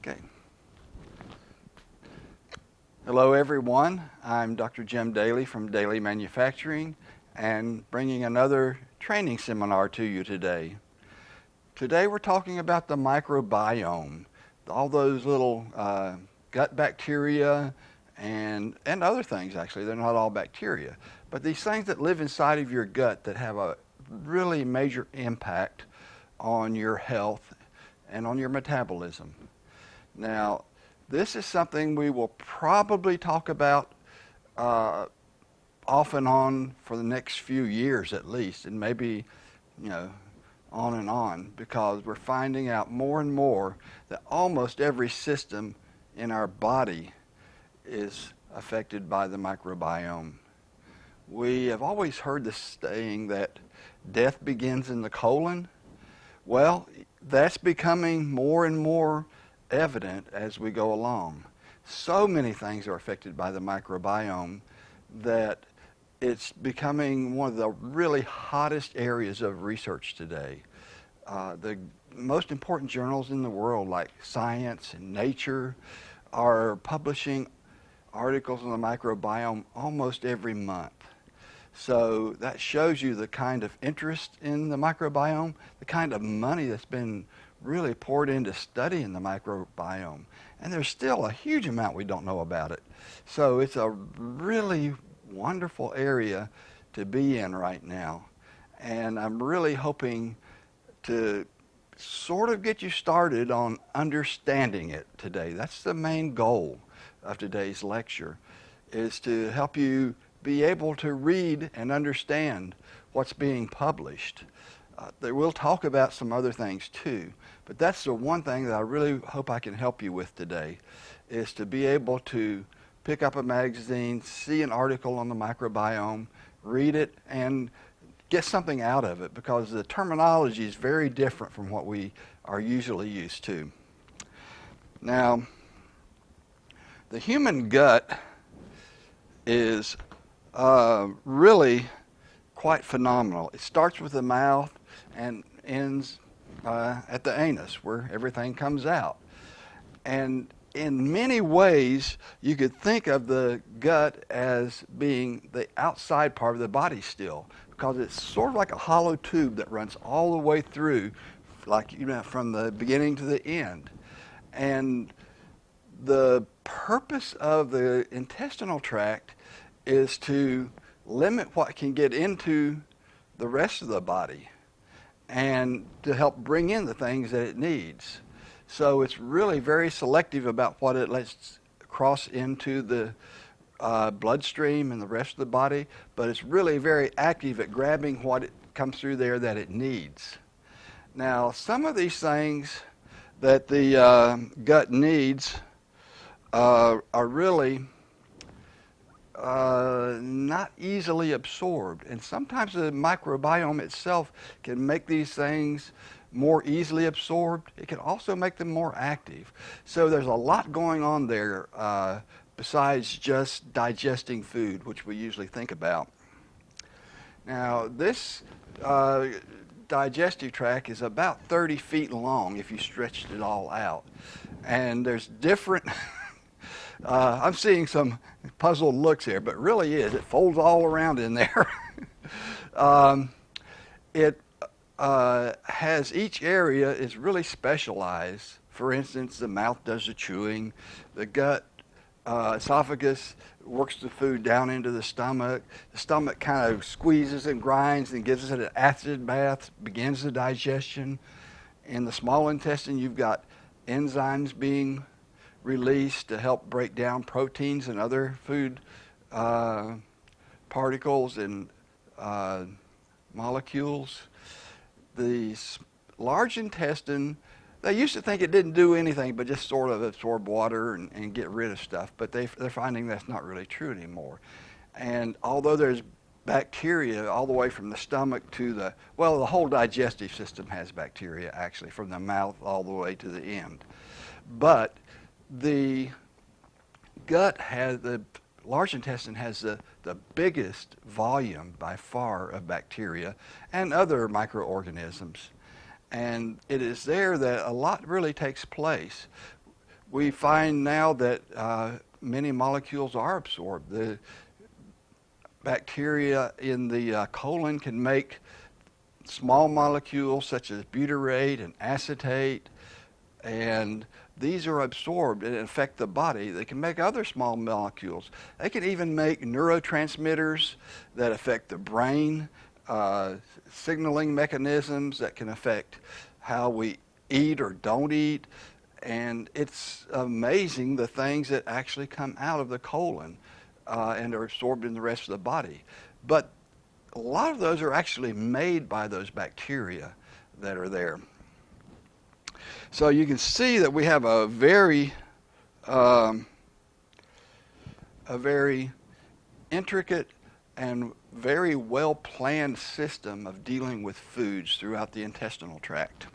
Okay. Hello everyone, I'm Dr. Jim Daly from Daly Manufacturing and bringing another training seminar to you today. Today we're talking about the microbiome, all those little gut bacteria and other things actually. They're not all bacteria, but these things that live inside of your gut that have a really major impact on your health and on your metabolism. Now, this is something we will probably talk about off and on for the next few years at least, and maybe, on and on, because we're finding out more and more that almost every system in our body is affected by the microbiome. We have always heard the saying that death begins in the colon. Well, that's becoming more and more evident as we go along. So many things are affected by the microbiome that it's becoming one of the really hottest areas of research today. The most important journals in the world, like Science and Nature, are publishing articles on the microbiome almost every month. So that shows you the kind of interest in the microbiome, the kind of money that's been really poured into studying the microbiome. And there's still a huge amount we don't know about it. So it's a really wonderful area to be in right now. And I'm really hoping to sort of get you started on understanding it today. That's the main goal of today's lecture, is to help you be able to read and understand what's being published. We'll talk about some other things too, but that's the one thing that I really hope I can help you with today, is to be able to pick up a magazine, see an article on the microbiome, read it, and get something out of it, because the terminology is very different from what we are usually used to. Now, the human gut is really quite phenomenal. It starts with the mouth and ends at the anus, where everything comes out. And in many ways, you could think of the gut as being the outside part of the body still, because it's sort of like a hollow tube that runs all the way through, like, from the beginning to the end. And the purpose of the intestinal tract is to limit what can get into the rest of the body and to help bring in the things that it needs. So it's really very selective about what it lets cross into the bloodstream and the rest of the body, but it's really very active at grabbing what it comes through there that it needs. Now, some of these things that the gut needs are really not easily absorbed, and sometimes the microbiome itself can make these things more easily absorbed. It can also make them more active. So there's a lot going on there besides just digesting food, which we usually think about. Now, this digestive tract is about 30 feet long if you stretched it all out, and there's different I'm seeing some puzzled looks here, but it really is. It folds all around in there. It has, each area is really specialized. For instance, the mouth does the chewing. The gut, esophagus, works the food down into the stomach. The stomach kind of squeezes and grinds and gives it an acid bath, begins the digestion. In the small intestine, you've got enzymes being released to help break down proteins and other food particles and molecules. The large intestine, they used to think it didn't do anything but just sort of absorb water and get rid of stuff, but they're finding that's not really true anymore. And although there's bacteria all the way from the stomach to the whole digestive system has bacteria actually, from the mouth all the way to the end. But the gut has, the large intestine has the biggest volume by far of bacteria and other microorganisms. And it is there that a lot really takes place. We find now that many molecules are absorbed. The bacteria in the colon can make small molecules such as butyrate and acetate, and these are absorbed and affect the body. They can make other small molecules. They can even make neurotransmitters that affect the brain, signaling mechanisms that can affect how we eat or don't eat. And it's amazing the things that actually come out of the colon and are absorbed in the rest of the body. But a lot of those are actually made by those bacteria that are there. So you can see that we have a very intricate and very well-planned system of dealing with foods throughout the intestinal tract.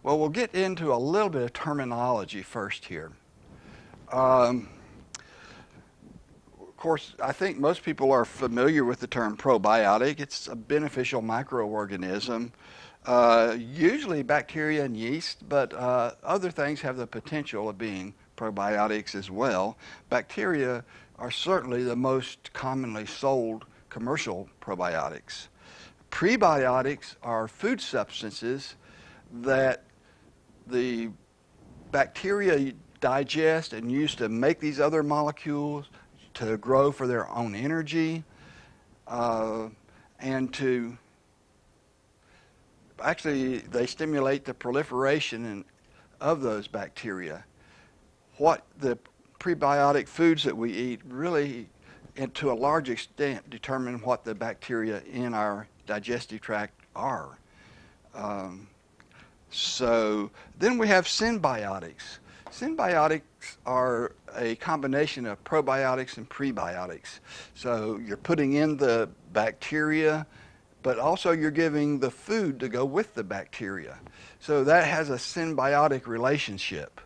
Well, we'll get into a little bit of terminology first here. Of course, I think most people are familiar with the term probiotic. It's a beneficial microorganism, usually bacteria and yeast, but other things have the potential of being probiotics as well. Bacteria are certainly the most commonly sold commercial probiotics. Prebiotics are food substances that the bacteria digest and use to make these other molecules, to grow for their own energy, and to actually they stimulate the proliferation of those bacteria. What the prebiotic foods that we eat really, and to a large extent, determine what the bacteria in our digestive tract are. So then we have symbiotics. Symbiotics are a combination of probiotics and prebiotics. So you're putting in the bacteria, but also you're giving the food to go with the bacteria. So that has a symbiotic relationship.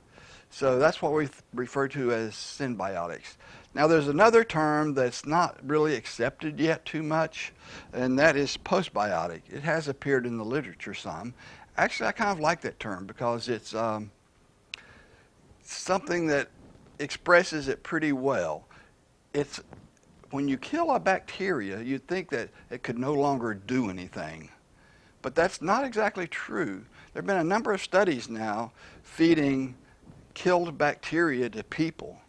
So that's what we refer to as symbiotics. Now there's another term that's not really accepted yet too much, and that is postbiotic. It has appeared in the literature some. Actually, I kind of like that term because it's something that expresses it pretty well. It's when you kill a bacteria, you'd think that it could no longer do anything. But that's not exactly true. There have been a number of studies now feeding killed bacteria to people.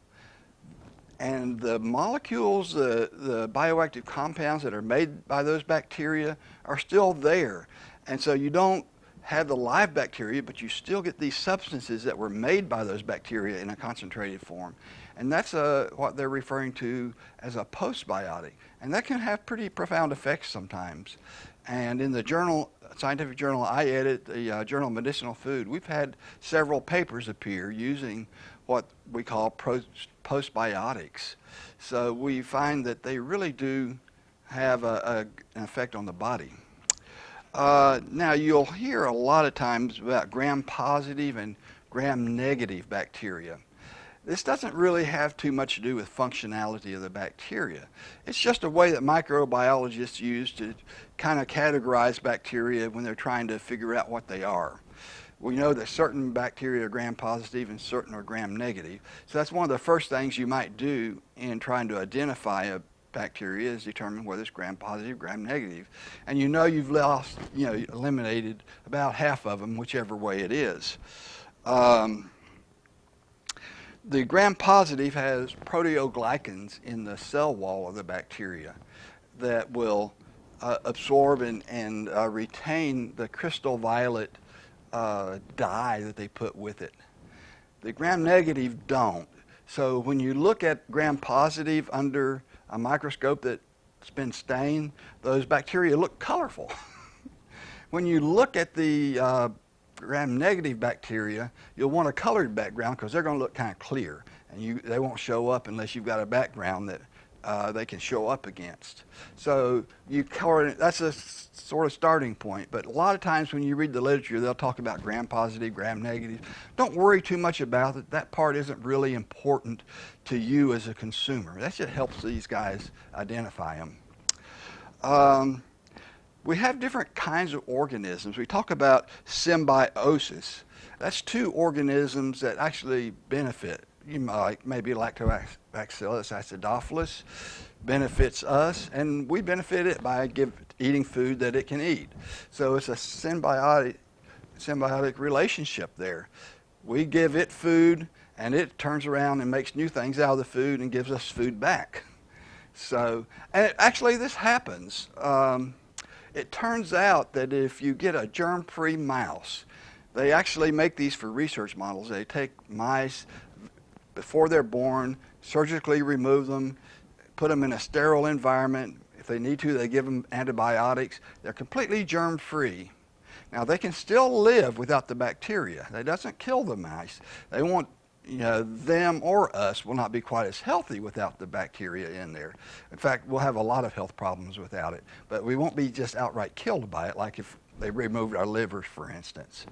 And the molecules, the bioactive compounds that are made by those bacteria are still there. And so you don't have the live bacteria, but you still get these substances that were made by those bacteria in a concentrated form. And that's what they're referring to as a postbiotic. And that can have pretty profound effects sometimes. And in the journal, scientific journal I edit, the Journal of Medicinal Food, we've had several papers appear using what we call postbiotics. So we find that they really do have an effect on the body. Now you'll hear a lot of times about gram-positive and gram-negative bacteria. This doesn't really have too much to do with functionality of the bacteria. It's just a way that microbiologists use to kind of categorize bacteria when they're trying to figure out what they are. We know that certain bacteria are gram-positive and certain are gram-negative. So that's one of the first things you might do in trying to identify a bacteria is determine whether it's gram-positive, gram-negative. And you know you've eliminated about half of them, whichever way it is. The gram-positive has proteoglycans in the cell wall of the bacteria that will absorb and retain the crystal violet dye that they put with it. The gram-negative don't. So when you look at gram-positive under a microscope that's been stained, those bacteria look colorful. When you look at the gram-negative bacteria, you'll want a colored background because they're going to look kind of clear, and they won't show up unless you've got a background that they can show up against. So you color it. That's a sort of starting point. But a lot of times when you read the literature, they'll talk about gram-positive, gram-negative. Don't worry too much about it. That part isn't really important to you as a consumer. That just helps these guys identify them. we have different kinds of organisms. We talk about symbiosis. That's two organisms that actually benefit. You might maybe Lactobacillus acidophilus benefits us, and we benefit it by eating food that it can eat. So it's a symbiotic relationship there. We give it food, and it turns around and makes new things out of the food and gives us food back. So, and actually this happens. It turns out that if you get a germ-free mouse, they actually make these for research models. They take mice before they're born, surgically remove them, put them in a sterile environment. If they need to, they give them antibiotics. They're completely germ-free. Now, they can still live without the bacteria. That doesn't kill the mice. They won't, them or us will not be quite as healthy without the bacteria in there. In fact, we'll have a lot of health problems without it, but we won't be just outright killed by it, like if they removed our livers, for instance.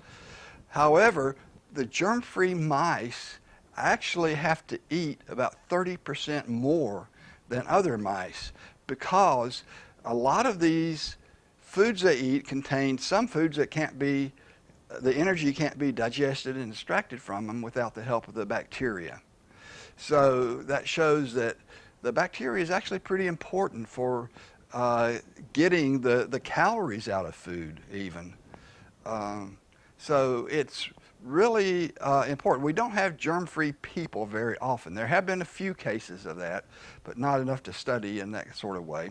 However, the germ-free mice actually have to eat about 30% more than other mice, because a lot of these foods they eat contain some foods that the energy can't be digested and extracted from them without the help of the bacteria. So that shows that the bacteria is actually pretty important for getting the calories out of food even. So it's really important. We don't have germ-free people very often. There have been a few cases of that, but not enough to study in that sort of way.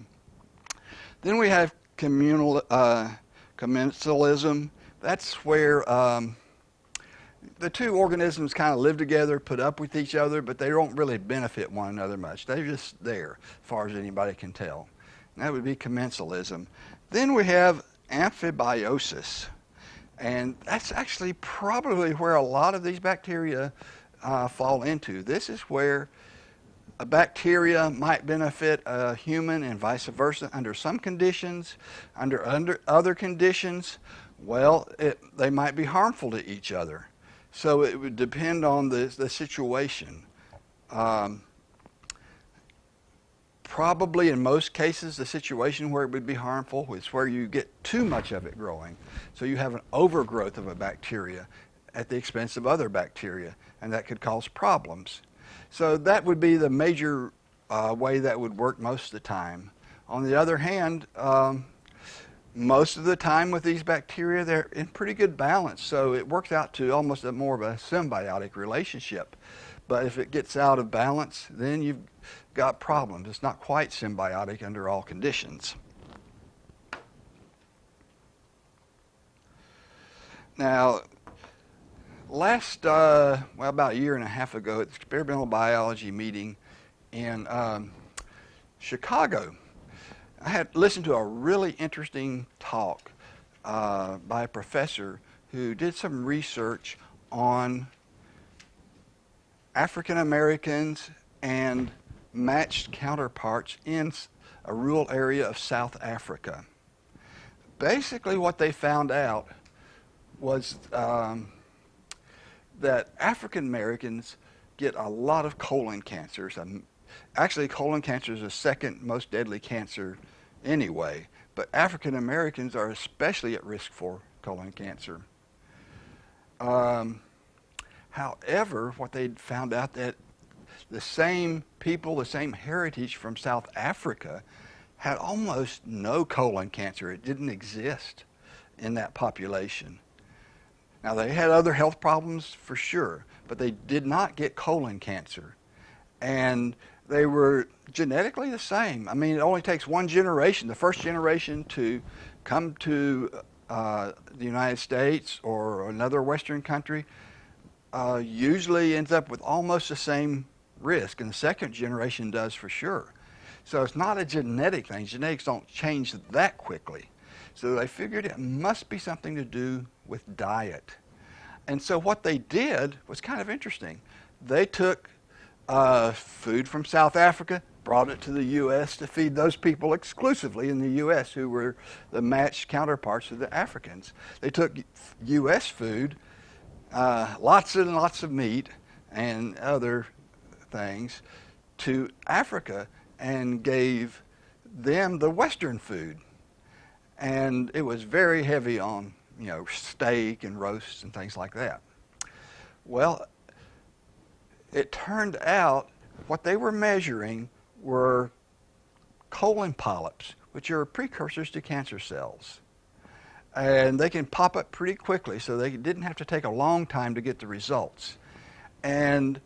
Then we have commensalism. That's where the two organisms kind of live together, put up with each other, but they don't really benefit one another much. They're just there, as far as anybody can tell. And that would be commensalism. Then we have amphibiosis. And that's actually probably where a lot of these bacteria fall into. This is where a bacteria might benefit a human and vice versa under some conditions. Under other conditions, well, they might be harmful to each other. So it would depend on the situation. Probably in most cases, the situation where it would be harmful is where you get too much of it growing. So you have an overgrowth of a bacteria at the expense of other bacteria, and that could cause problems. So that would be the major way that would work most of the time. On the other hand, most of the time with these bacteria, they're in pretty good balance, so it works out to almost more of a symbiotic relationship. But if it gets out of balance, then you've got problems. It's not quite symbiotic under all conditions. Now, about a year and a half ago at the experimental biology meeting in Chicago, I had listened to a really interesting talk by a professor who did some research on African Americans and matched counterparts in a rural area of South Africa. Basically what they found out was that African Americans get a lot of colon cancers. Actually, colon cancer is the second most deadly cancer anyway, but African Americans are especially at risk for colon cancer. However, what they found out that the same people, the same heritage from South Africa had almost no colon cancer. It didn't exist in that population. Now, they had other health problems for sure, but they did not get colon cancer. And they were genetically the same. I mean, it only takes one generation, the first generation, to come to the United States or another Western country, usually ends up with almost the same risk, and the second generation does for sure. So it's not a genetic thing. Genetics don't change that quickly. So they figured it must be something to do with diet. And so what they did was kind of interesting. They took food from South Africa, brought it to the U.S. to feed those people exclusively in the U.S. who were the matched counterparts of the Africans. They took U.S. food, lots and lots of meat and other things, to Africa and gave them the Western food. and it was very heavy on, steak and roasts and things like that. Well, it turned out what they were measuring were colon polyps, which are precursors to cancer cells. And they can pop up pretty quickly, so they didn't have to take a long time to get the results. And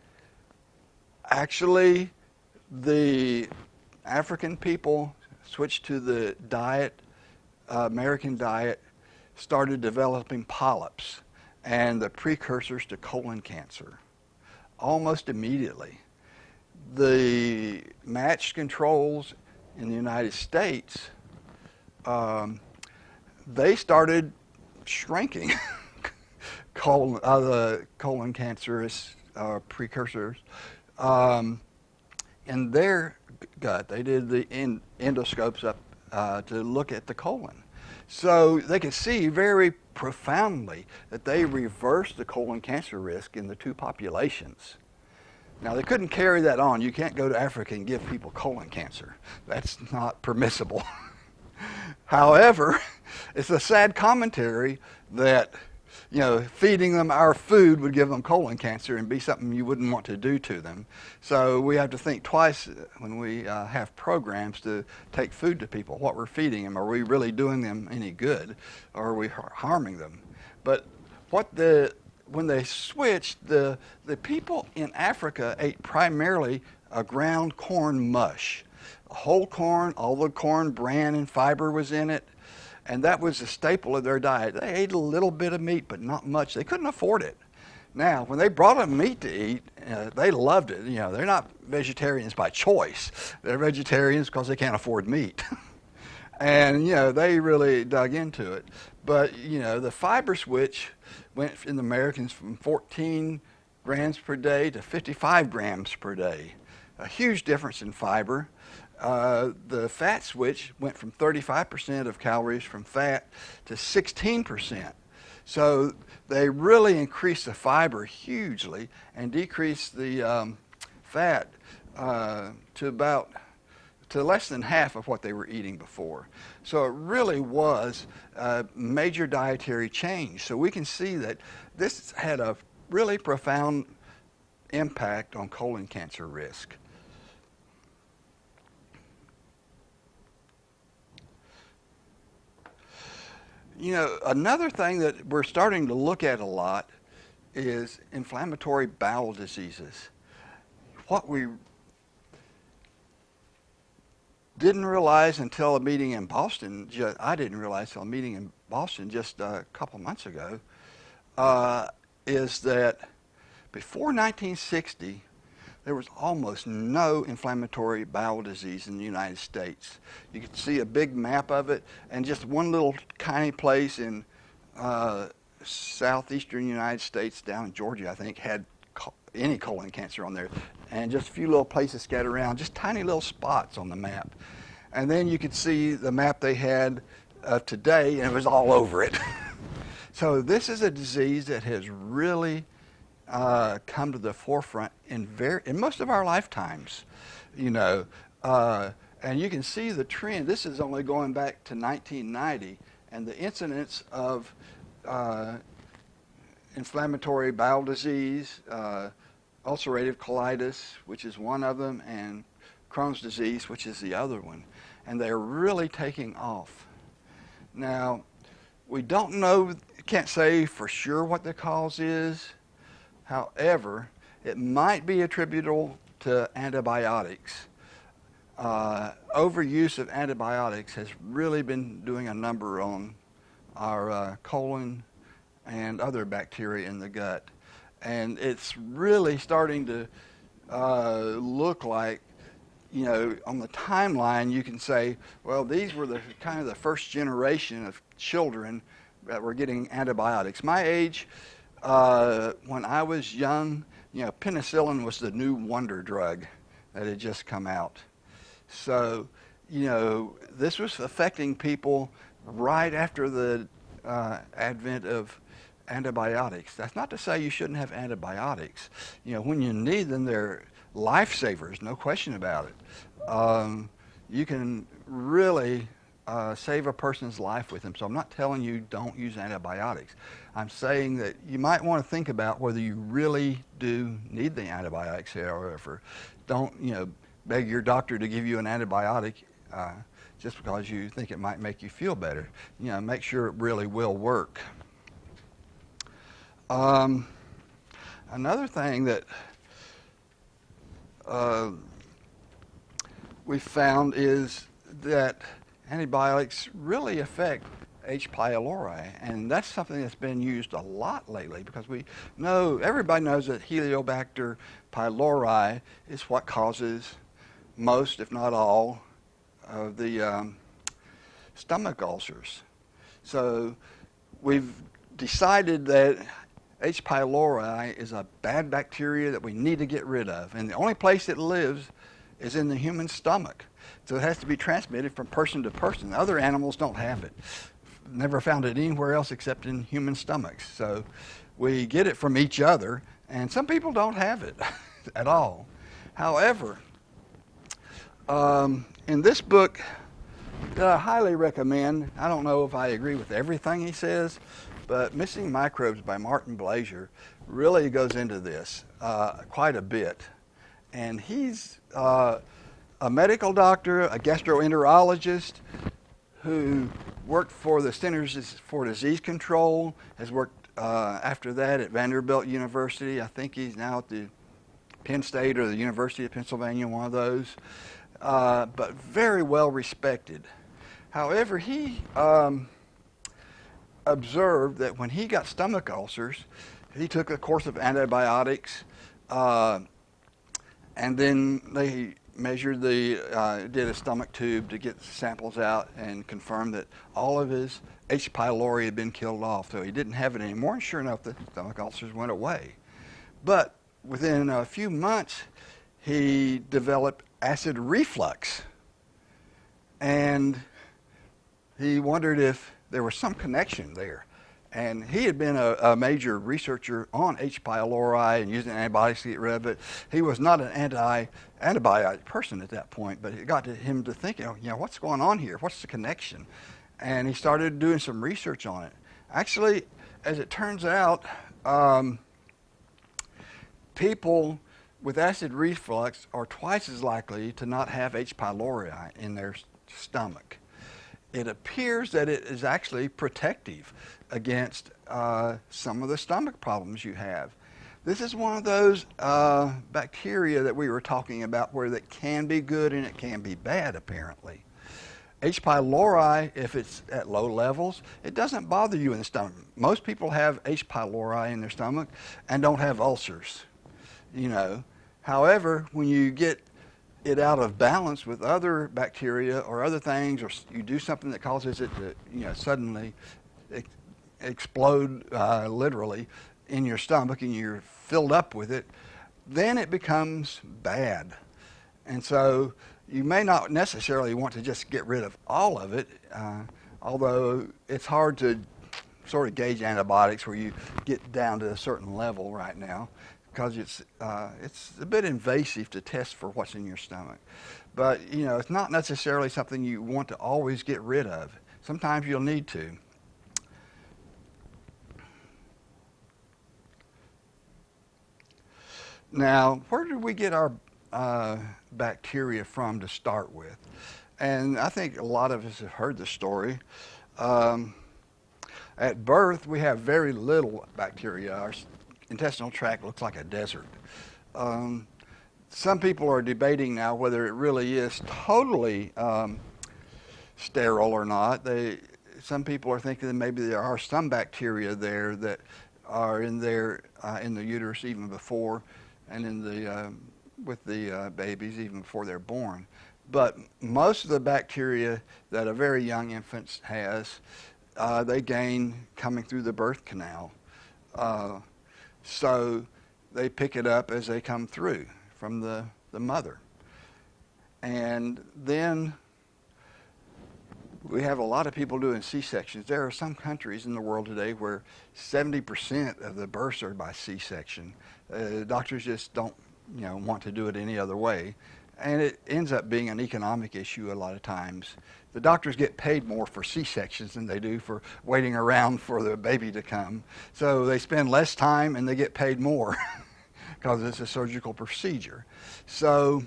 actually, the African people switched to the diet, American diet, started developing polyps and the precursors to colon cancer almost immediately. The matched controls in the United States, they started shrinking the colon cancerous precursors in their gut. They did the endoscopes up to look at the colon. So they could see very profoundly that they reversed the colon cancer risk in the two populations. Now, they couldn't carry that on. You can't go to Africa and give people colon cancer. That's not permissible. However, it's a sad commentary that, feeding them our food would give them colon cancer and be something you wouldn't want to do to them. So we have to think twice when we have programs to take food to people. What we're feeding them, are we really doing them any good, or are we harming them? But when they switched, the people in Africa ate primarily a ground corn mush. Whole corn, all the corn bran and fiber was in it, and that was a staple of their diet. They ate a little bit of meat, but not much. They couldn't afford it. Now, when they brought them meat to eat, they loved it. They're not vegetarians by choice. They're vegetarians because they can't afford meat. And, they really dug into it. But, the fiber switch went in the Americans from 14 grams per day to 55 grams per day. A huge difference in fiber. The fat switch went from 35% of calories from fat to 16%. So they really increased the fiber hugely and decreased the fat to less than half of what they were eating before. So it really was a major dietary change. So we can see that this had a really profound impact on colon cancer risk. Another thing that we're starting to look at a lot is inflammatory bowel diseases. What we didn't realize until a meeting in Boston, I didn't realize until a meeting in Boston just a couple months ago, is that before 1960, there was almost no inflammatory bowel disease in the United States. You could see a big map of it, and just one little tiny place in southeastern United States, down in Georgia, I think, had any colon cancer on there, and just a few little places scattered around, just tiny little spots on the map. And then you could see the map they had today, and it was all over it. So this is a disease that has really come to the forefront in most of our lifetimes, and you can see the trend. This is only going back to 1990, and the incidence of inflammatory bowel disease, ulcerative colitis, which is one of them, and Crohn's disease, which is the other one, and they're really taking off. Now, we don't know, can't say for sure what the cause is. However, it might be attributable to antibiotics. Overuse of antibiotics has really been doing a number on our colon and other bacteria in the gut. And it's really starting to look like, on the timeline you can say, well, these were the kind of the first generation of children that were getting antibiotics. My age, when I was young, penicillin was the new wonder drug that had just come out. So, this was affecting people right after the advent of antibiotics. That's not to say you shouldn't have antibiotics. When you need them, they're lifesavers, no question about it. You can really save a person's life with them. So I'm not telling you don't use antibiotics. I'm saying that you might want to think about whether you really do need the antibiotics. However, don't beg your doctor to give you an antibiotic just because you think it might make you feel better. Make sure it really will work. Another thing that we found is that antibiotics really affect H. pylori, and that's something that's been used a lot lately because everybody knows that Helicobacter pylori is what causes most, if not all, of the stomach ulcers. So we've decided that H. pylori is a bad bacteria that we need to get rid of, and the only place it lives is in the human stomach. So it has to be transmitted from person to person. Other animals don't have it. Never found it anywhere else except in human stomachs. So we get it from each other, and some people don't have it at all. However, in this book that I highly recommend, I don't know if I agree with everything he says, but Missing Microbes by Martin Blazier really goes into this quite a bit. And he's a medical doctor, a gastroenterologist who worked for the Centers for Disease Control, has worked after that at Vanderbilt University. I think he's now at the Penn State or the University of Pennsylvania, one of those, but very well respected. However, he observed that when he got stomach ulcers, he took a course of antibiotics, and then they measured did a stomach tube to get samples out and confirmed that all of his H. pylori had been killed off, so he didn't have it anymore, and sure enough, the stomach ulcers went away. But within a few months, he developed acid reflux, and he wondered if there was some connection there. And he had been a major researcher on H. pylori and using antibiotics to get rid of it. He was not an antibiotic person at that point, but it got him to thinking, what's going on here? What's the connection? And he started doing some research on it. Actually, as it turns out, people with acid reflux are twice as likely to not have H. pylori in their stomach. It appears that it is actually protective against some of the stomach problems you have. This is one of those bacteria that we were talking about where that can be good and it can be bad, apparently. H. pylori, if it's at low levels, it doesn't bother you in the stomach. Most people have H. pylori in their stomach and don't have ulcers, However, when you get it out of balance with other bacteria or other things, or you do something that causes it to suddenly explode literally in your stomach and you're filled up with it, then it becomes bad. And so you may not necessarily want to just get rid of all of it, although it's hard to sort of gauge antibiotics where you get down to a certain level right now, because it's a bit invasive to test for what's in your stomach. But it's not necessarily something you want to always get rid of. Sometimes you'll need to. Now, where did we get our bacteria from to start with? And I think a lot of us have heard the story. At birth, we have very little bacteria. Our intestinal tract looks like a desert. Some people are debating now whether it really is totally sterile or not. Some people are thinking that maybe there are some bacteria there that are in there in the uterus even before, and with the babies even before they're born. But most of the bacteria that a very young infant has, they gain coming through the birth canal. So they pick it up as they come through from the mother. And then we have a lot of people doing C-sections. There are some countries in the world today where 70% of the births are by C-section. Doctors just don't want to do it any other way. and it ends up being an economic issue a lot of times. The doctors get paid more for C-sections than they do for waiting around for the baby to come. So they spend less time and they get paid more because it's a surgical procedure. So,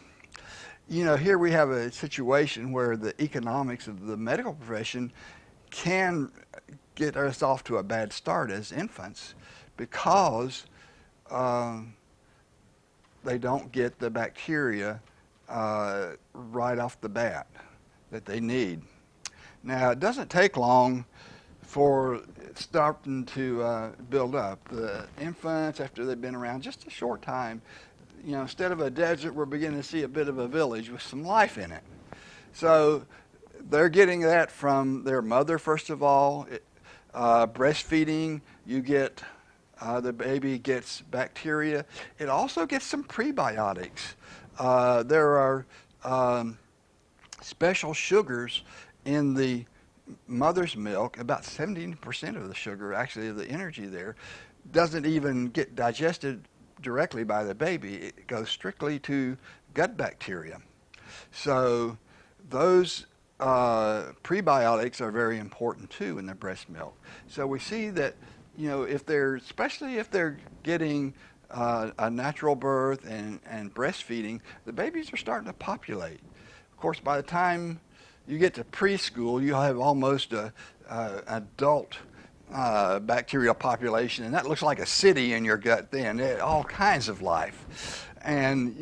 here we have a situation where the economics of the medical profession can get us off to a bad start as infants because they don't get the bacteria right off the bat that they need. Now, it doesn't take long for it starting to build up. The infants, after they've been around just a short time, instead of a desert, we're beginning to see a bit of a village with some life in it. So they're getting that from their mother, first of all. Breastfeeding, you get the baby gets bacteria. It also gets some prebiotics. There are special sugars in the mother's milk. About 70% of the sugar, actually, of the energy there, doesn't even get digested directly by the baby. It goes strictly to gut bacteria. So those prebiotics are very important too in the breast milk. So we see that, especially if they're getting a natural birth and breastfeeding, the babies are starting to populate. Of course, by the time you get to preschool, you'll have almost an adult bacterial population, and that looks like a city in your gut then, all kinds of life. And,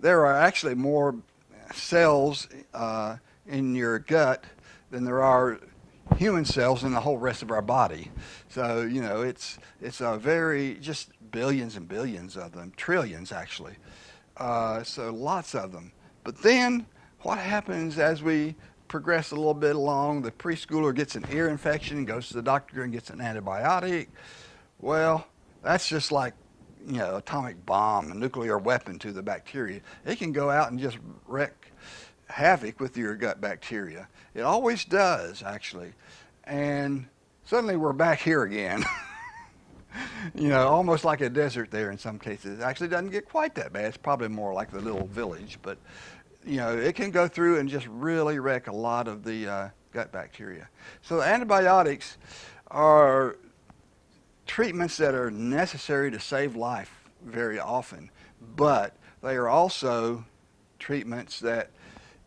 there are actually more cells in your gut than there are human cells in the whole rest of our body. So, it's a very, just billions and billions of them, trillions actually. So lots of them. But then what happens as we progress a little bit along? The preschooler gets an ear infection, goes to the doctor and gets an antibiotic. Well, that's just like, atomic bomb, a nuclear weapon to the bacteria. It can go out and just wreak havoc with your gut bacteria. It always does, actually. And suddenly we're back here again. Almost like a desert there in some cases. It actually doesn't get quite that bad. It's probably more like the little village, but it can go through and just really wreck a lot of the gut bacteria. So antibiotics are treatments that are necessary to save life very often, but they are also treatments that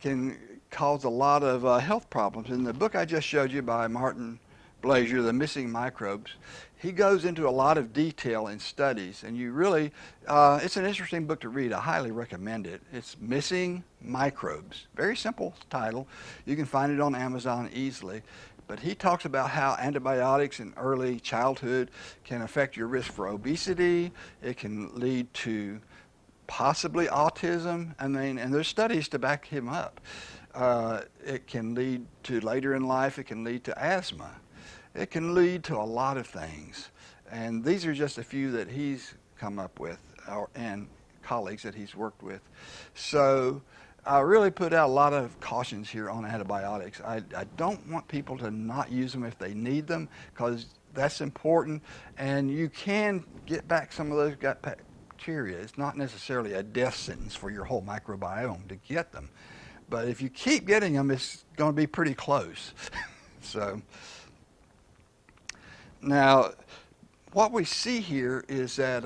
can cause a lot of health problems. In the book I just showed you by Martin Blazier, The Missing Microbes, he goes into a lot of detail in studies, and you really, it's an interesting book to read. I highly recommend it. It's Missing Microbes. Very simple title. You can find it on Amazon easily. But he talks about how antibiotics in early childhood can affect your risk for obesity. It can lead to possibly autism. And there's studies to back him up. It can lead to, later in life, it can lead to asthma. It can lead to a lot of things. And these are just a few that he's come up with, and colleagues that he's worked with. So I really put out a lot of cautions here on antibiotics. I don't want people to not use them if they need them, because that's important. And you can get back some of those gut bacteria. It's not necessarily a death sentence for your whole microbiome to get them. But if you keep getting them, it's going to be pretty close. So now, what we see here is that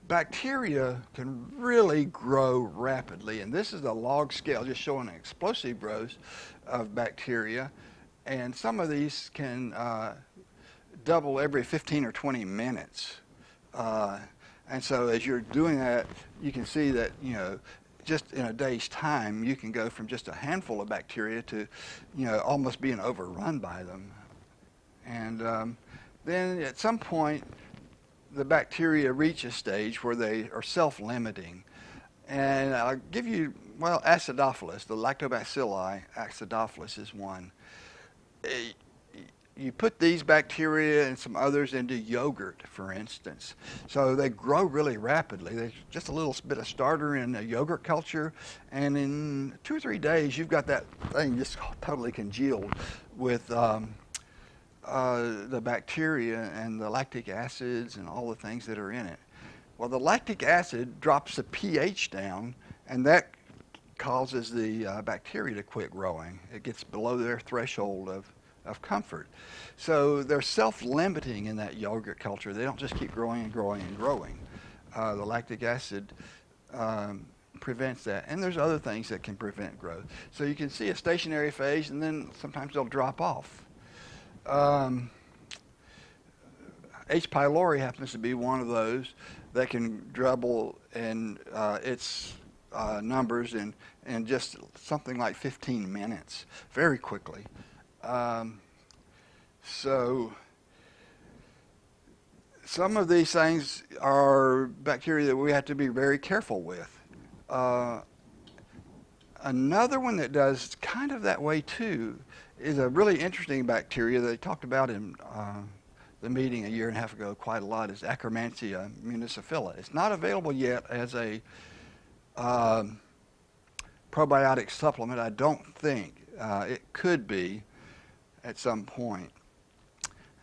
bacteria can really grow rapidly, and this is a log scale just showing explosive growth of bacteria, and some of these can double every 15 or 20 minutes. And so as you're doing that, you can see that, just in a day's time, you can go from just a handful of bacteria to, almost being overrun by them. And then at some point, the bacteria reach a stage where they are self-limiting. And I'll give you, acidophilus, the lactobacilli acidophilus is one. You put these bacteria and some others into yogurt, for instance. So they grow really rapidly. There's just a little bit of starter in a yogurt culture, and in 2 or 3 days, you've got that thing just totally congealed with the bacteria and the lactic acids and all the things that are in it. Well, the lactic acid drops the pH down, and that causes the bacteria to quit growing. It gets below their threshold of comfort. So they're self-limiting in that yogurt culture. They don't just keep growing and growing and growing. The lactic acid prevents that. And there's other things that can prevent growth. So you can see a stationary phase, and then sometimes they'll drop off. H. pylori happens to be one of those that can double in its numbers in just something like 15 minutes, very quickly. So some of these things are bacteria that we have to be very careful with. Another one that does kind of that way too is a really interesting bacteria that they talked about in the meeting a year and a half ago quite a lot, is Akkermansia muciniphila. It's not available yet as a probiotic supplement. I don't think. It could be at some point.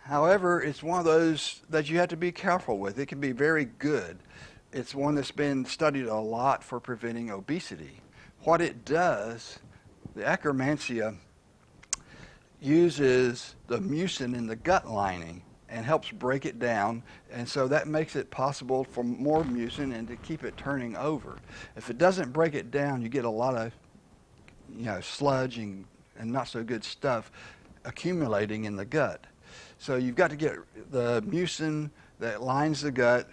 However, it's one of those that you have to be careful with. It can be very good. It's one that's been studied a lot for preventing obesity. What it does, the Akkermansia uses the mucin in the gut lining and helps break it down, and so that makes it possible for more mucin and to keep it turning over. If it doesn't break it down, you get a lot of sludge and not so good stuff accumulating in the gut. So you've got to get the mucin that lines the gut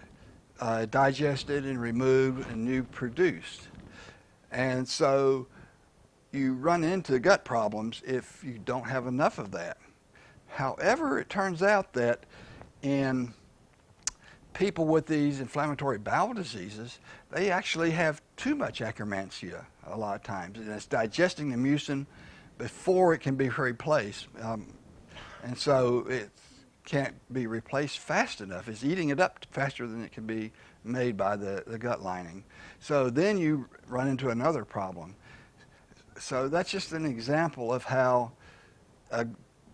digested and removed and new produced. And so you run into gut problems if you don't have enough of that. However, it turns out that in people with these inflammatory bowel diseases, they actually have too much Akkermansia a lot of times, and it's digesting the mucin before it can be replaced. And so it can't be replaced fast enough. It's eating it up faster than it can be made by the gut lining. So then you run into another problem. So that's just an example of how a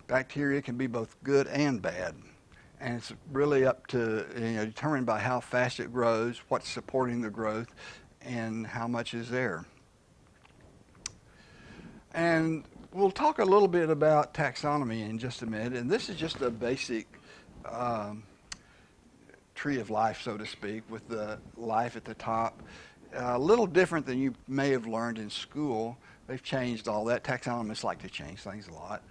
bacteria can be both good and bad. And it's really up to, determined by how fast it grows, what's supporting the growth, and how much is there. And we'll talk a little bit about taxonomy in just a minute, and this is just a basic tree of life, so to speak, with the life at the top. A little different than you may have learned in school. They've changed all that. Taxonomists like to change things a lot.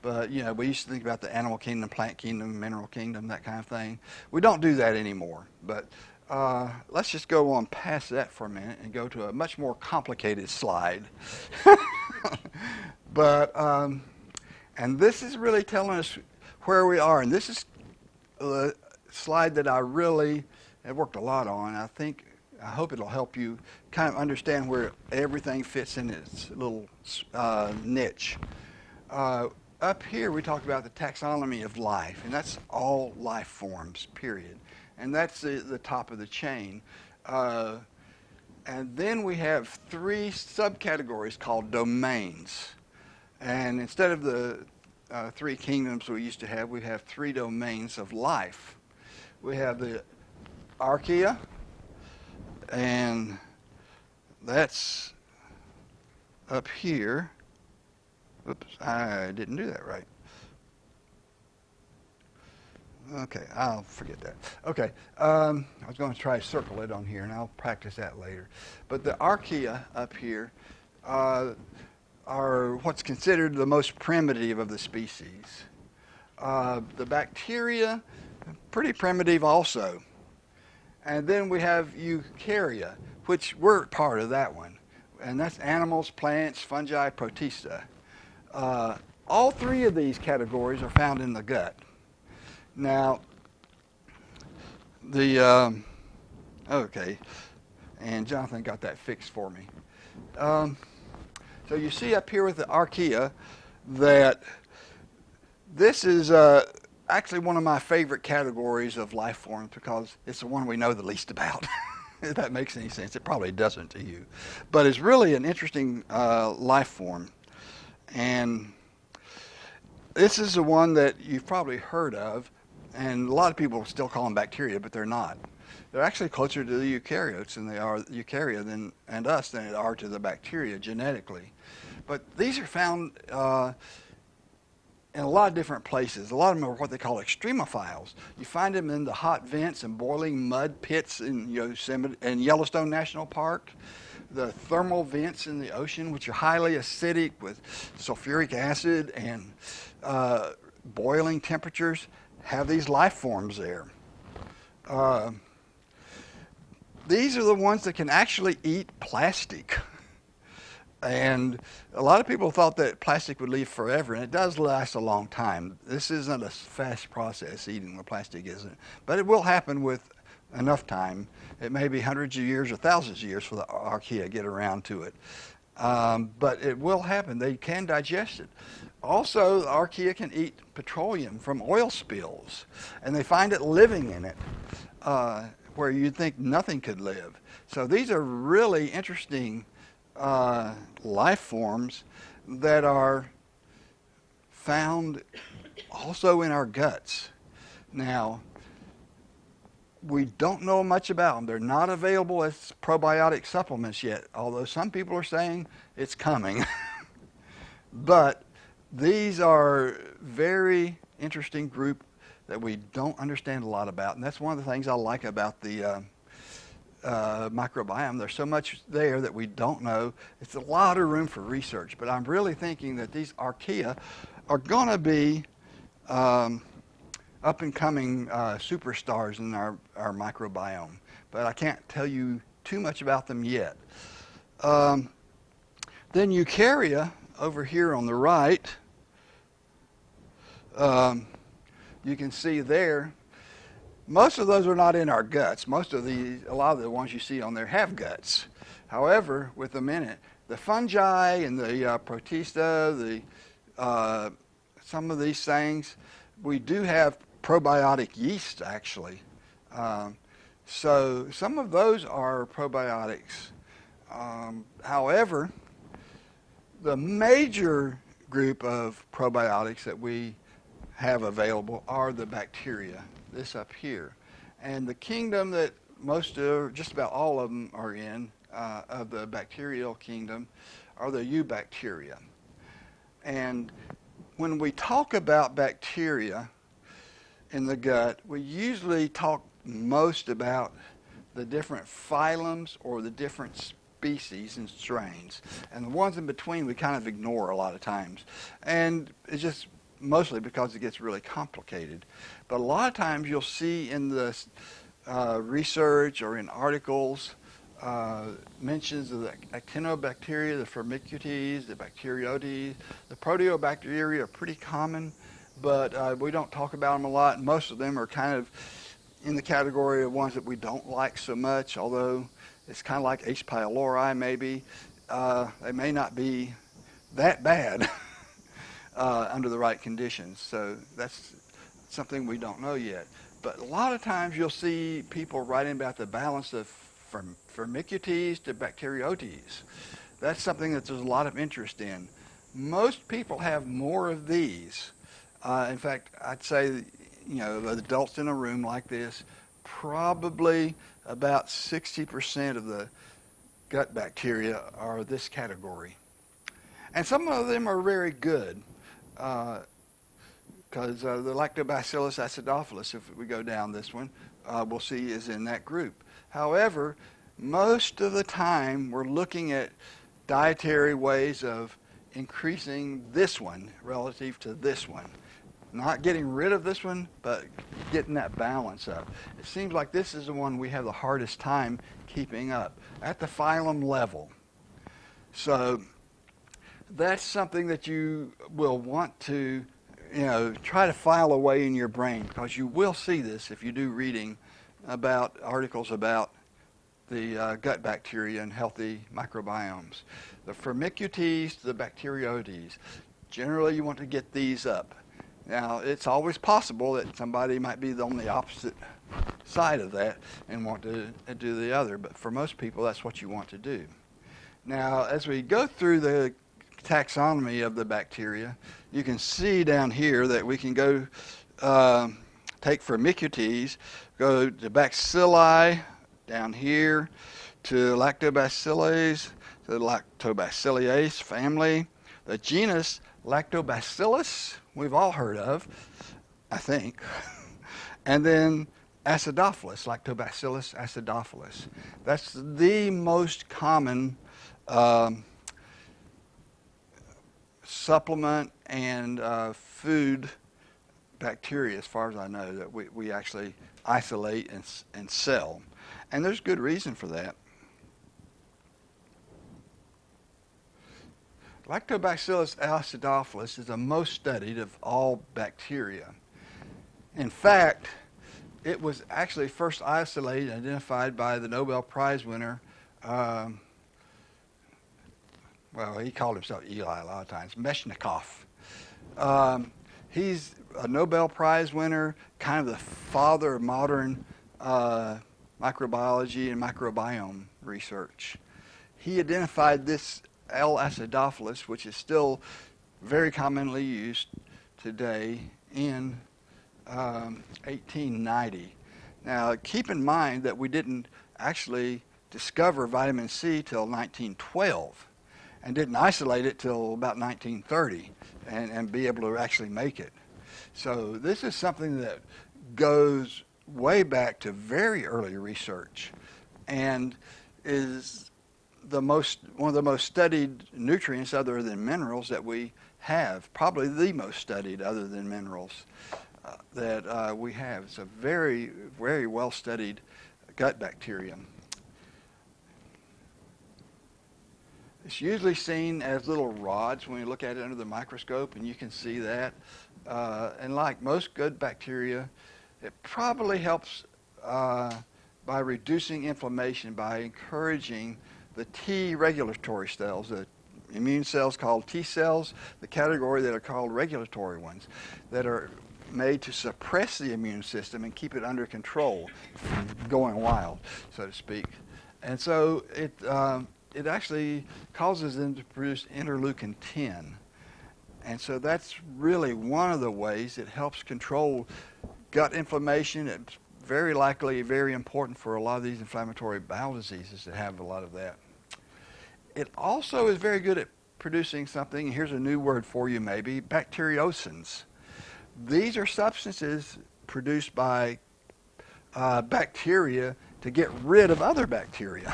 But, we used to think about the animal kingdom, plant kingdom, mineral kingdom, that kind of thing. We don't do that anymore. But let's just go on past that for a minute and go to a much more complicated slide. But, and this is really telling us where we are. And this is a slide that I really have worked a lot on. I hope it'll help you kind of understand where everything fits in its little niche. Up here, we talk about the taxonomy of life, and that's all life forms, period. And that's the top of the chain. And then we have 3 subcategories called domains. And instead of the 3 kingdoms we used to have, we have 3 domains of life. We have the archaea, and that's up here. Oops, I didn't do that right. Okay, I'll forget that. Okay, I was going to try to circle it on here, and I'll practice that later. But the archaea up here are what's considered the most primitive of the species. The bacteria, pretty primitive also. And then we have eukarya, which we're part of that one. And that's animals, plants, fungi, protista. All 3 of these categories are found in the gut. Now, okay, and Jonathan got that fixed for me. So you see up here with the archaea that this is actually one of my favorite categories of life forms because it's the one we know the least about. If that makes any sense. It probably doesn't to you. But it's really an interesting life form. And this is the one that you've probably heard of, and a lot of people still call them bacteria, but they're not. They're actually closer to the eukaryotes than they are eukarya and us than they are to the bacteria genetically. But these are found in a lot of different places. A lot of them are what they call extremophiles. You find them in the hot vents and boiling mud pits in Yosemite and Yellowstone National Park. The thermal vents in the ocean, which are highly acidic with sulfuric acid and boiling temperatures, have these life forms there. These are the ones that can actually eat plastic. And a lot of people thought that plastic would live forever, and it does last a long time. This isn't a fast process, eating the plastic isn't. But it will happen with enough time. It may be hundreds of years or thousands of years for the archaea to get around to it. But it will happen. They can digest it. Also, the archaea can eat petroleum from oil spills, and they find it living in it, where you'd think nothing could live. So these are really interesting life forms that are found also in our guts. Now, we don't know much about them. They're not available as probiotic supplements yet, although some people are saying it's coming. But these are very interesting group that we don't understand a lot about, and that's one of the things I like about the microbiome. There's so much there that we don't know. It's a lot of room for research, but I'm really thinking that these archaea are going to be up and coming superstars in our microbiome, but I can't tell you too much about them yet. Then eukarya over here on the right, you can see there, most of those are not in our guts. A lot of the ones you see on there have guts. However, with them in it, the fungi and the protista, some of these things, we do have probiotic yeast actually. So some of those are probiotics. However, the major group of probiotics that we have available are the bacteria, this up here. And the kingdom that just about all of them are in, of the bacterial kingdom, are the eubacteria. And when we talk about bacteria in the gut, we usually talk most about the different phylums or the different species and strains. And the ones in between we kind of ignore a lot of times. And it's just mostly because it gets really complicated. But a lot of times you'll see in the research or in articles mentions of the actinobacteria, the firmicutes, the bacteroides. The proteobacteria are pretty common, but we don't talk about them a lot. Most of them are kind of in the category of ones that we don't like so much, although it's kind of like H. pylori maybe. They may not be that bad under the right conditions. So that's something we don't know yet. But a lot of times you'll see people writing about the balance of firmicutes to bacteroides. That's something that there's a lot of interest in. Most people have more of these. In fact, I'd say, the adults in a room like this, probably about 60% of the gut bacteria are this category. And some of them are very good, because the Lactobacillus acidophilus, if we go down this one, we'll see is in that group. However, most of the time we're looking at dietary ways of increasing this one relative to this one. Not getting rid of this one, but getting that balance up. It seems like this is the one we have the hardest time keeping up at the phylum level. So that's something that you will want to, try to file away in your brain, because you will see this if you do reading about articles about the gut bacteria and healthy microbiomes. The firmicutes, the bacteroides. Generally, you want to get these up. Now, it's always possible that somebody might be on the opposite side of that and want to do the other, but for most people, that's what you want to do. Now, as we go through the taxonomy of the bacteria, you can see down here that we can go take Firmicutes, go to bacilli down here, to lactobacillus, to the Lactobacilliaceae family, the genus Lactobacillus, we've all heard of, I think, and then Acidophilus, Lactobacillus acidophilus. That's the most common supplement and food bacteria, as far as I know, that we actually isolate and sell. And there's good reason for that. Lactobacillus acidophilus is the most studied of all bacteria. In fact, it was actually first isolated and identified by the Nobel Prize winner, well, he called himself Eli a lot of times, Meshnikov. He's a Nobel Prize winner, kind of the father of modern microbiology and microbiome research. He identified this L. acidophilus, which is still very commonly used today, in 1890. Now, keep in mind that we didn't actually discover vitamin C till 1912 and didn't isolate it till about 1930 and be able to actually make it. So this is something that goes way back to very early research and is one of the most studied nutrients other than minerals that we have, probably the most studied other than minerals that we have. It's a very, very well studied gut bacterium. It's usually seen as little rods when you look at it under the microscope, and you can see that. And like most good bacteria, it probably helps by reducing inflammation, by encouraging the T regulatory cells, the immune cells called T cells, the category that are called regulatory ones, that are made to suppress the immune system and keep it under control from going wild, so to speak. And so it actually causes them to produce interleukin 10. And so that's really one of the ways it helps control gut inflammation. It's very likely very important for a lot of these inflammatory bowel diseases to have a lot of that. It also is very good at producing something, here's a new word for you maybe, bacteriocins. These are substances produced by bacteria to get rid of other bacteria.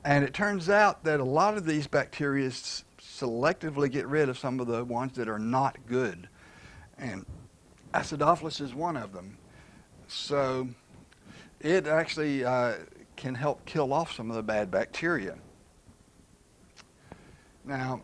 And it turns out that a lot of these bacteria selectively get rid of some of the ones that are not good. And Acidophilus is one of them. So it actually can help kill off some of the bad bacteria. Now,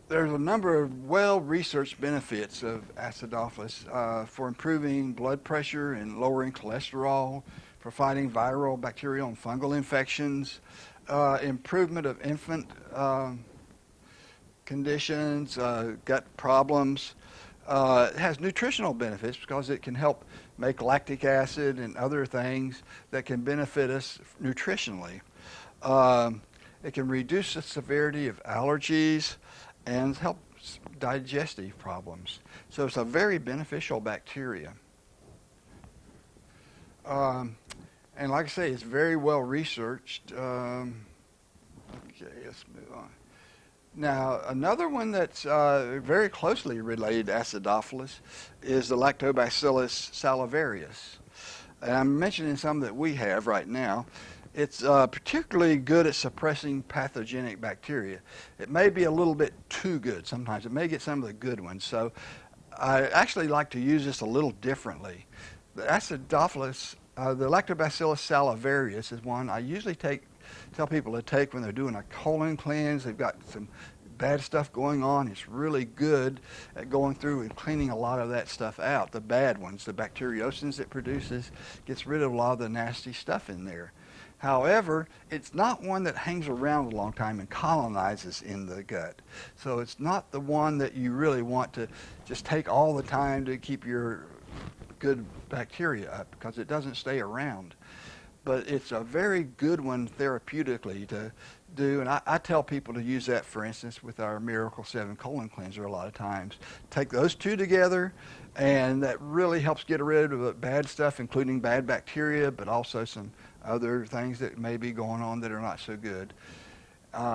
there's a number of well-researched benefits of Acidophilus for improving blood pressure and lowering cholesterol, for fighting viral, bacterial, and fungal infections, improvement of infant conditions, gut problems. It has nutritional benefits because it can help make lactic acid and other things that can benefit us nutritionally. It can reduce the severity of allergies and help digestive problems. So it's a very beneficial bacteria. And like I say, it's very well researched. Okay, let's move on. Now, another one that's very closely related to Acidophilus is the Lactobacillus salivarius. And I'm mentioning some that we have right now. It's particularly good at suppressing pathogenic bacteria. It may be a little bit too good sometimes. It may get some of the good ones. So I actually like to use this a little differently. The Acidophilus, the Lactobacillus salivarius is one I usually tell people to take when they're doing a colon cleanse. They've got some bad stuff going on. It's really good at going through and cleaning a lot of that stuff out, the bad ones, the bacteriocins it produces, gets rid of a lot of the nasty stuff in there. However, it's not one that hangs around a long time and colonizes in the gut. So it's not the one that you really want to just take all the time to keep your good bacteria up, because it doesn't stay around. but it's a very good one therapeutically to do. And I tell people to use that, for instance, with our Miracle 7 colon cleanser a lot of times. Take those two together, and that really helps get rid of the bad stuff, including bad bacteria, but also some other things that may be going on that are not so good.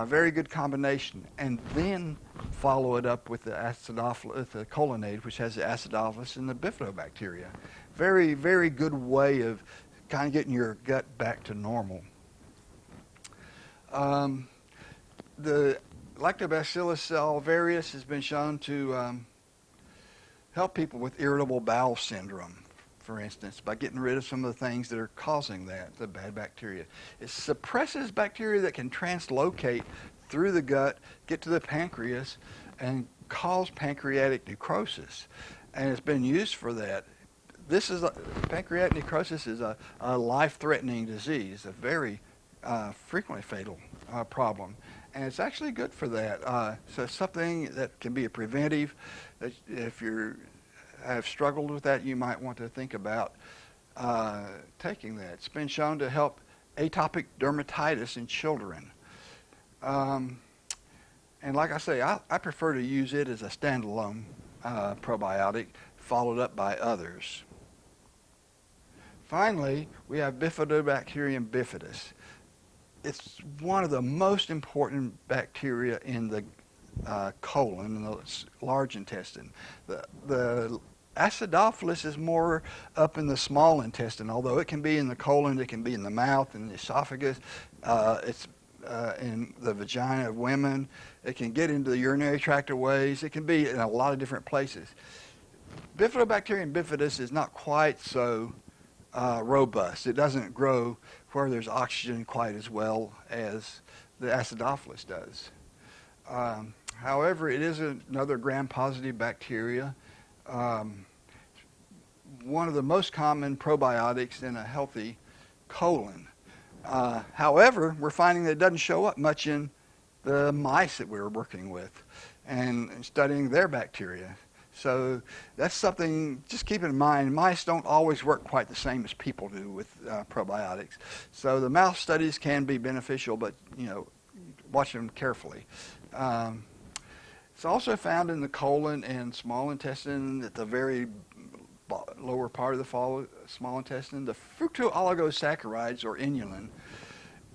Very good combination. And then follow it up with the acidophilus, the colonnade, which has the acidophilus and the bifidobacteria. Very, very good way of kind of getting your gut back to normal. The Lactobacillus salivarius has been shown to help people with irritable bowel syndrome, for instance, by getting rid of some of the things that are causing that, the bad bacteria. It suppresses bacteria that can translocate through the gut, get to the pancreas, and cause pancreatic necrosis. And it's been used for that. Pancreatic necrosis is a life-threatening disease, a very frequently fatal problem. And it's actually good for that. So it's something that can be a preventive. That if you have struggled with that, you might want to think about taking that. It's been shown to help atopic dermatitis in children. And like I say, I prefer to use it as a standalone probiotic, followed up by others. Finally, we have Bifidobacterium bifidus. It's one of the most important bacteria in the colon, in the large intestine. The acidophilus is more up in the small intestine, although it can be in the colon, it can be in the mouth and the esophagus. It's in the vagina of women. It can get into the urinary tract ways. It can be in a lot of different places. Bifidobacterium bifidus is not quite so robust. It doesn't grow where there's oxygen quite as well as the acidophilus does. However, it is another gram-positive bacteria. One of the most common probiotics in a healthy colon. However, we're finding that it doesn't show up much in the mice that we're working with and studying their bacteria. So that's something, just keep in mind, mice don't always work quite the same as people do with probiotics. So the mouse studies can be beneficial, but watch them carefully. It's also found in the colon and small intestine at the very lower part of the small intestine. The fructooligosaccharides, or inulin,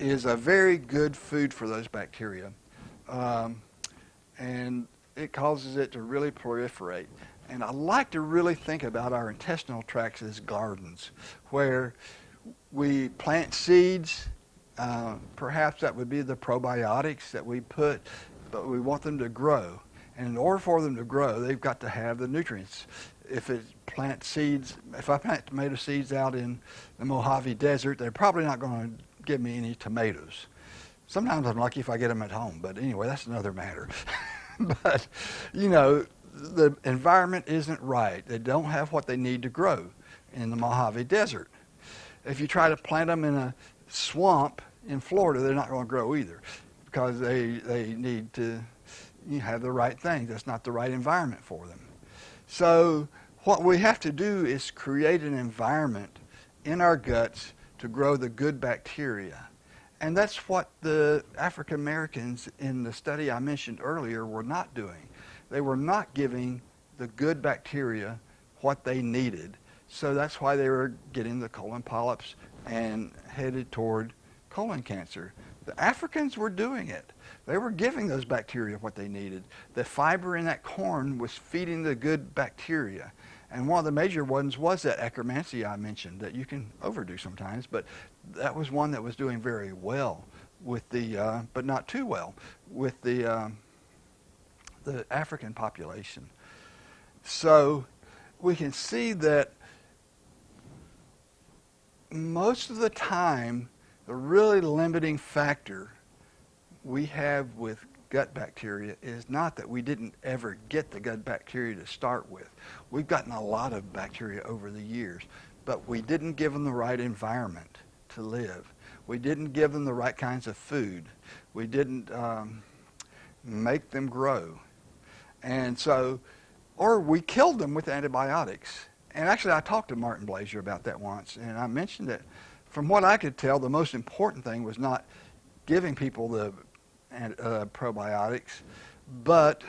is a very good food for those bacteria. And it causes it to really proliferate. And I like to really think about our intestinal tracts as gardens, where we plant seeds. Perhaps that would be the probiotics that we put, but we want them to grow. And in order for them to grow, they've got to have the nutrients. If I plant tomato seeds out in the Mojave Desert, they're probably not going to give me any tomatoes. Sometimes I'm lucky if I get them at home, but anyway, that's another matter. But, the environment isn't right. They don't have what they need to grow in the Mojave Desert. If you try to plant them in a swamp in Florida, they're not going to grow either, because they need to have the right thing. That's not the right environment for them. So what we have to do is create an environment in our guts to grow the good bacteria. And that's what the African Americans in the study I mentioned earlier were not doing. They were not giving the good bacteria what they needed. So that's why they were getting the colon polyps and headed toward colon cancer. The Africans were doing it. They were giving those bacteria what they needed. The fiber in that corn was feeding the good bacteria. And one of the major ones was that Akkermansia I mentioned that you can overdo sometimes, but that was one that was doing very well with the, but not too well, with the African population. So we can see that most of the time, the really limiting factor we have with gut bacteria is not that we didn't ever get the gut bacteria to start with. We've gotten a lot of bacteria over the years, but we didn't give them the right environment to live. We didn't give them the right kinds of food. We didn't make them grow. And so, or we killed them with antibiotics. And actually, I talked to Martin Blazier about that once, and I mentioned that from what I could tell, the most important thing was not giving people the probiotics, but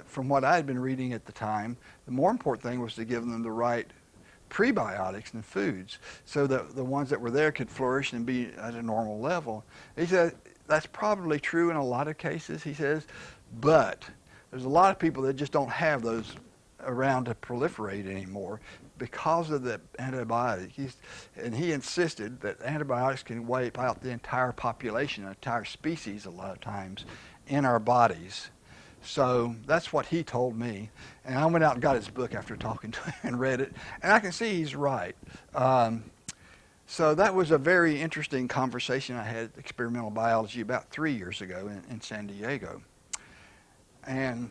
from what I had been reading at the time, the more important thing was to give them the right prebiotics in foods so that the ones that were there could flourish and be at a normal level. He said that's probably true in a lot of cases, he says, but there's a lot of people that just don't have those around to proliferate anymore because of the antibiotics. And he insisted that antibiotics can wipe out the entire population, an entire species a lot of times in our bodies. So that's what he told me. And I went out and got his book after talking to him and read it. And I can see he's right. So that was a very interesting conversation I had at Experimental Biology about 3 years ago in San Diego. And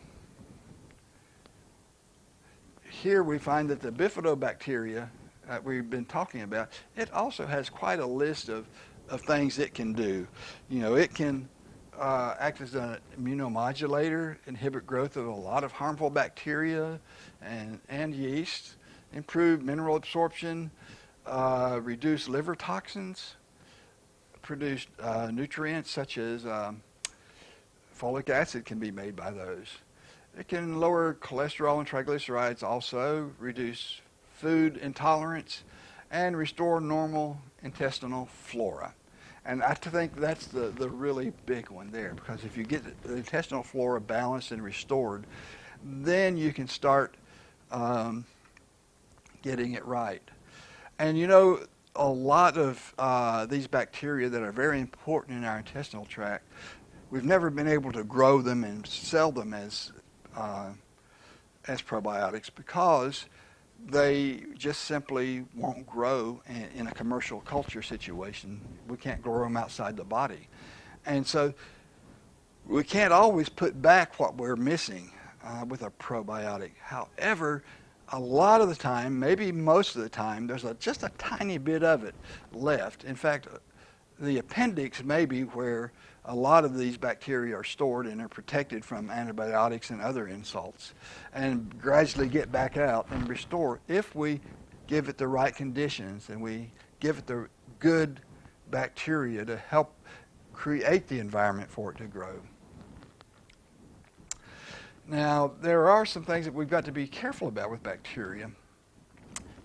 here we find that the bifidobacteria that we've been talking about, it also has quite a list of things it can do. You know, it can act as an immunomodulator, inhibit growth of a lot of harmful bacteria and yeast, improve mineral absorption, reduce liver toxins, produce nutrients such as folic acid can be made by those. It can lower cholesterol and triglycerides also, reduce food intolerance, and restore normal intestinal flora. And I think that's the really big one there, because if you get the intestinal flora balanced and restored, then you can start getting it right. And you know, a lot of these bacteria that are very important in our intestinal tract, we've never been able to grow them and sell them as probiotics because they just simply won't grow in a commercial culture situation. We can't grow them outside the body. And so we can't always put back what we're missing with a probiotic. However, a lot of the time, maybe most of the time, there's just a tiny bit of it left. In fact, the appendix may be where a lot of these bacteria are stored and are protected from antibiotics and other insults, and gradually get back out and restore if we give it the right conditions and we give it the good bacteria to help create the environment for it to grow. Now, there are some things that we've got to be careful about with bacteria.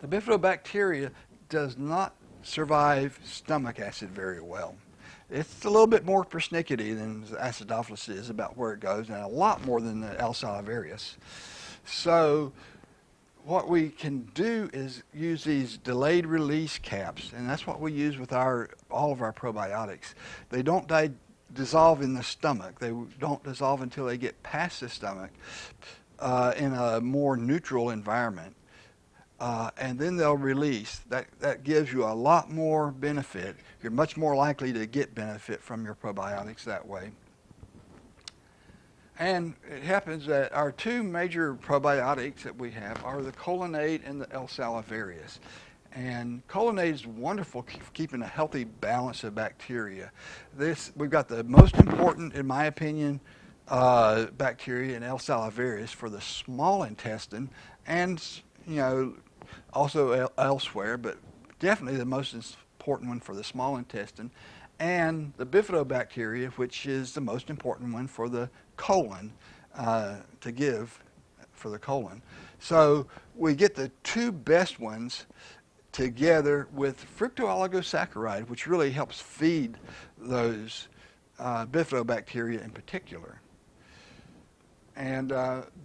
The bifidobacteria does not survive stomach acid very well. It's a little bit more persnickety than acidophilus is about where it goes, and a lot more than the L. salivarius. So what we can do is use these delayed release caps, and that's what we use with all of our probiotics. They don't dissolve in the stomach. They don't dissolve until they get past the stomach in a more neutral environment. And then they'll release. That gives you a lot more benefit. You're much more likely to get benefit from your probiotics that way. And it happens that our two major probiotics that we have are the Colonate and the L. salivarius. And Colonate is wonderful for keeping a healthy balance of bacteria. We've got the most important, in my opinion, bacteria in L. salivarius for the small intestine, and you know, also elsewhere, but definitely the most important one for the small intestine, and the bifidobacteria, which is the most important one for the colon, to give for the colon. So we get the two best ones together with fructooligosaccharides, which really helps feed those bifidobacteria in particular. And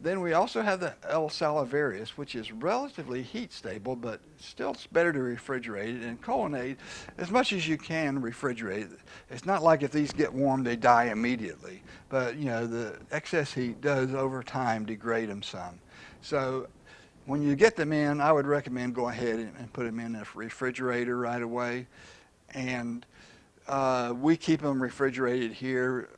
then we also have the L. salivarius, which is relatively heat stable, but still it's better to refrigerate it. And Colonate, as much as you can refrigerate it. It's not like if these get warm, they die immediately. But, you know, the excess heat does over time degrade them some. So when you get them in, I would recommend go ahead and put them in a refrigerator right away. And we keep them refrigerated here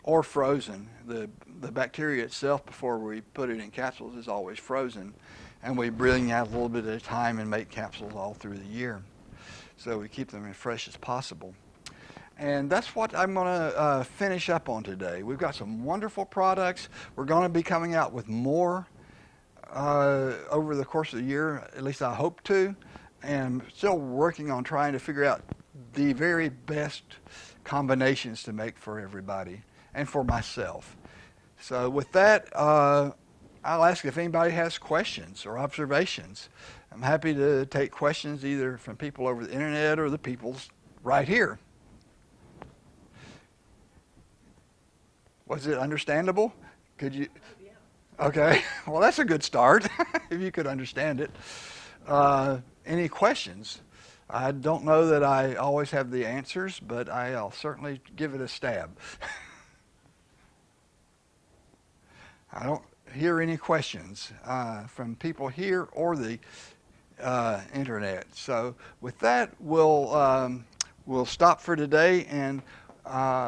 or frozen. The bacteria itself, before we put it in capsules, is always frozen, and we bring out a little bit at a time and make capsules all through the year. So we keep them as fresh as possible. And that's what I'm going to finish up on today. We've got some wonderful products. We're going to be coming out with more over the course of the year, at least I hope to. and still working on trying to figure out the very best combinations to make for everybody and for myself. So with that, I'll ask if anybody has questions or observations. I'm happy to take questions either from people over the internet or the people right here. Was it understandable? Could you? Okay, well that's a good start if you could understand it. Any questions? I don't know that I always have the answers, but I'll certainly give it a stab. I don't hear any questions from people here or the internet. So with that, we'll stop for today, and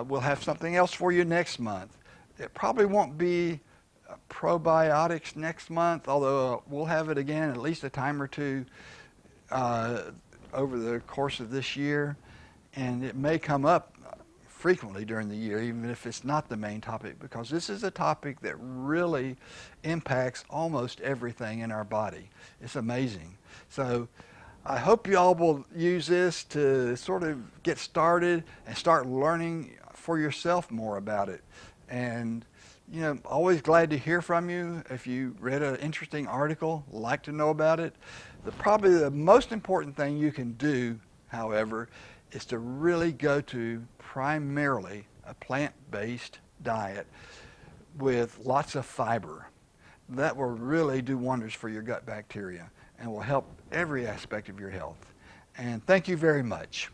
we'll have something else for you next month. It probably won't be probiotics next month, although we'll have it again at least a time or two over the course of this year, and it may come up frequently during the year, even if it's not the main topic, because this is a topic that really impacts almost everything in our body. It's amazing. So I hope you all will use this to sort of get started and start learning for yourself more about it. And you know, always glad to hear from you. If you read an interesting article, like to know about it. Probably the most important thing you can do, however, is to really go to primarily a plant-based diet with lots of fiber. That will really do wonders for your gut bacteria and will help every aspect of your health. And thank you very much.